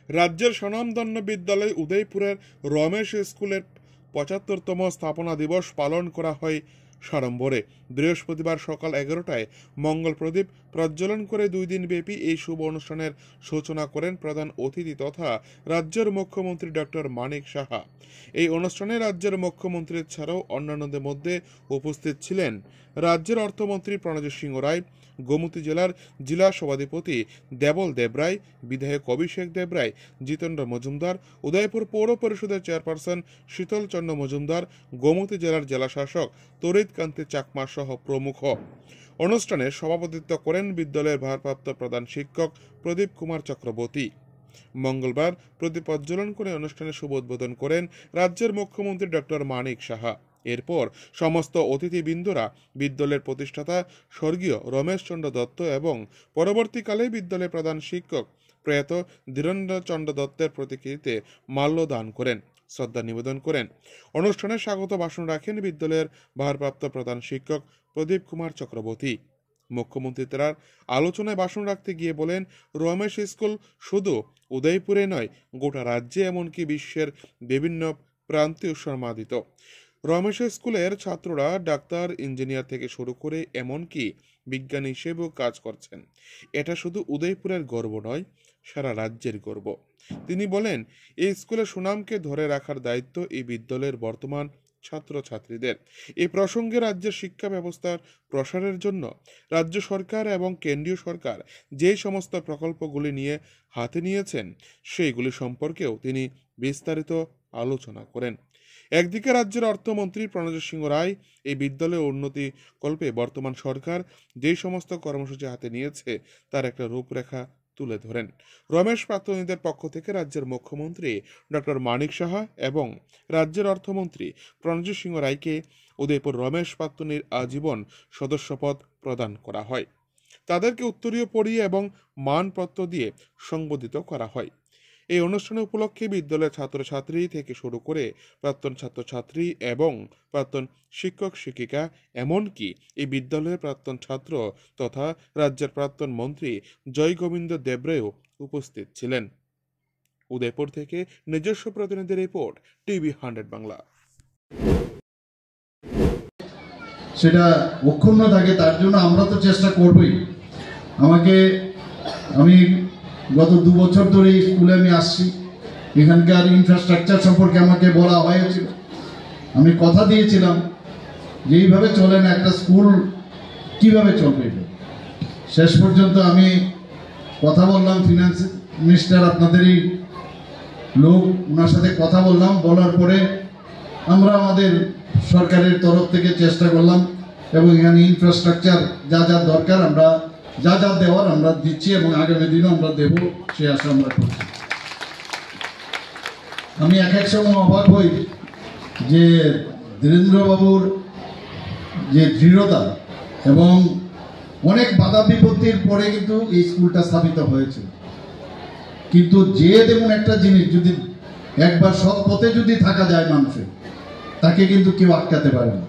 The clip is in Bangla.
রাজ্যের স্বনামধন্য বিদ্যালয় উদয়পুরের রমেশ স্কুলের ৭৫তম স্থাপনা দিবস পালন করা হয় সাড়ম্বরে। বৃহস্পতিবার সকাল ১১টায় মঙ্গল প্রদীপ প্রজ্বলন করে ২ দিনব্যাপী এই শুভ অনুষ্ঠানের সূচনা করেন প্রধান অতিথি তথা রাজ্যের মুখ্যমন্ত্রী ডক্টর মানিক সাহা। এই অনুষ্ঠানে রাজ্যের মুখ্যমন্ত্রী ছাড়াও অন্যান্যদের মধ্যে উপস্থিত ছিলেন রাজ্যের অর্থমন্ত্রী প্রণজিৎ সিংহ রায়, গোমতী জেলার জেলা সভাধিপতি দেবল দেবরায়, বিধায়ক অভিষেক দেবরায়, জিতেন্দ্র মজুমদার, উদয়পুর পৌর পরিষদের চেয়ারপারসন শীতল চন্দ্র মজুমদার, গোমতী জেলার জেলাশাসক তরিৎ কান্তি চাকমা সহ প্রমুখ। অনুষ্ঠানে সভাপতিত্ব করেন বিদ্যালয়ের ভারপ্রাপ্ত প্রধান শিক্ষক প্রদীপ কুমার চক্রবর্তী। মঙ্গলবার প্রদীপ প্রজ্বলন করে অনুষ্ঠানে শুভ উদ্বোধন করেন রাজ্যের মুখ্যমন্ত্রী ডক্টর মানিক সাহা। এরপর সমস্ত অতিথিবৃন্দরা বিদ্যালয়ের প্রতিষ্ঠাতা স্বর্গীয় রমেশ চন্দ্র দত্ত এবং পরবর্তীকালে বিদ্যালয়ের প্রধান শিক্ষক প্রয়াত ধীরেন্দ্র চন্দ্র দত্তের প্রতিকৃতিতে মাল্যদান করেন, শ্রদ্ধা নিবেদন করেন। অনুষ্ঠানে স্বাগত ভাষণ রাখেন বিদ্যালয়ের ভারপ্রাপ্ত প্রধান শিক্ষক প্রদীপ কুমার চক্রবর্তী। মুখ্যমন্ত্রী তার আলোচনায় ভাষণ রাখতে গিয়ে বলেন, রমেশ স্কুল শুধু উদয়পুরে নয়, গোটা রাজ্যে এমনকি বিশ্বের বিভিন্ন প্রান্তে উৎসর্মাদিত। রমেশ স্কুলের ছাত্ররা ডাক্তার, ইঞ্জিনিয়ার থেকে শুরু করে এমনকি বিজ্ঞানী হিসেবেও কাজ করছেন। এটা শুধু উদয়পুরের গর্ব নয়, সারা রাজ্যের গর্ব। তিনি বলেন, এই স্কুলের সুনামকে ধরে রাখার দায়িত্ব এই বিদ্যালয়ের বর্তমান ছাত্রছাত্রীদের। এই প্রসঙ্গে রাজ্যের শিক্ষা ব্যবস্থার প্রসারের জন্য রাজ্য সরকার এবং কেন্দ্রীয় সরকার যে সমস্ত প্রকল্পগুলি নিয়ে হাতে নিয়েছেন সেইগুলি সম্পর্কেও তিনি বিস্তারিত আলোচনা করেন। একদিকে রাজ্যের অর্থমন্ত্রী প্রণজিৎ সিংহ রায় এই বিদ্যালয়ের উন্নতি কল্পে বর্তমান সরকার যে সমস্ত কর্মসূচি হাতে নিয়েছে তার একটা রূপরেখা তুলে ধরেন। রমেশ প্রাক্তনীদের পক্ষ থেকে রাজ্যের মুখ্যমন্ত্রী ডক্টর মানিক সাহা এবং রাজ্যের অর্থমন্ত্রী প্রণজিৎ সিংহ রায়কে উদয়পুর রমেশ প্রাক্তনীর আজীবন সদস্যপদ প্রদান করা হয়। তাদেরকে উত্তরীয় পড়িয়ে এবং মানপত্র দিয়ে সংবোধিত করা হয়। এই অনুষ্ঠানে উপলক্ষে বিদ্যালয়ের ছাত্রছাত্রী থেকে শুরু করে প্রাক্তন ছাত্রছাত্রী এবং প্রাক্তন শিক্ষক শিক্ষিকা এমনকি এই বিদ্যালয়ের প্রাক্তন ছাত্র তথা রাজ্যের প্রাক্তন মন্ত্রী জয় গোবিন্দ দেবরায়ও উপস্থিত ছিলেন। উদয়পুর থেকে নিজস্ব প্রতিনিধি রিপোর্ট, টিভি 100 বাংলা। সেটা অক্ষুণ্ণ থাকে, তার জন্য আমরা তো চেষ্টা করবই। আমি গত 2 বছর ধরে এই স্কুলে আমি আসছি। এখানকার ইনফ্রাস্ট্রাকচার সম্পর্কে আমাকে বলা হয়েছিল, আমি কথা দিয়েছিলাম যে এইভাবে চলে না, একটা স্কুল কিভাবে চলবে। শেষ পর্যন্ত আমি কথা বললাম, ফিনান্স মিনিস্টার আপনাদেরই লোক, ওনার সাথে কথা বললাম। বলার পরে আমরা আমাদের সরকারের তরফ থেকে চেষ্টা করলাম এবং এখানে ইনফ্রাস্ট্রাকচার যা যা দরকার আমরা যা যা দেওয়ার আমরা দিচ্ছি এবং আগামী দিনও আমরা দেব, সে আশা আমরা করছি। আমি এক সময় অবাক হই যে ধীরেন্দ্রবাবুর যে দৃঢ়তা এবং অনেক বাধা বিপত্তির পরে কিন্তু এই স্কুলটা স্থাপিত হয়েছে। কিন্তু যে তেমন একটা জিনিস যদি একবার সৎ পথে যদি থাকা যায় মানুষের, তাকে কিন্তু কেউ আটকাতে পারে না।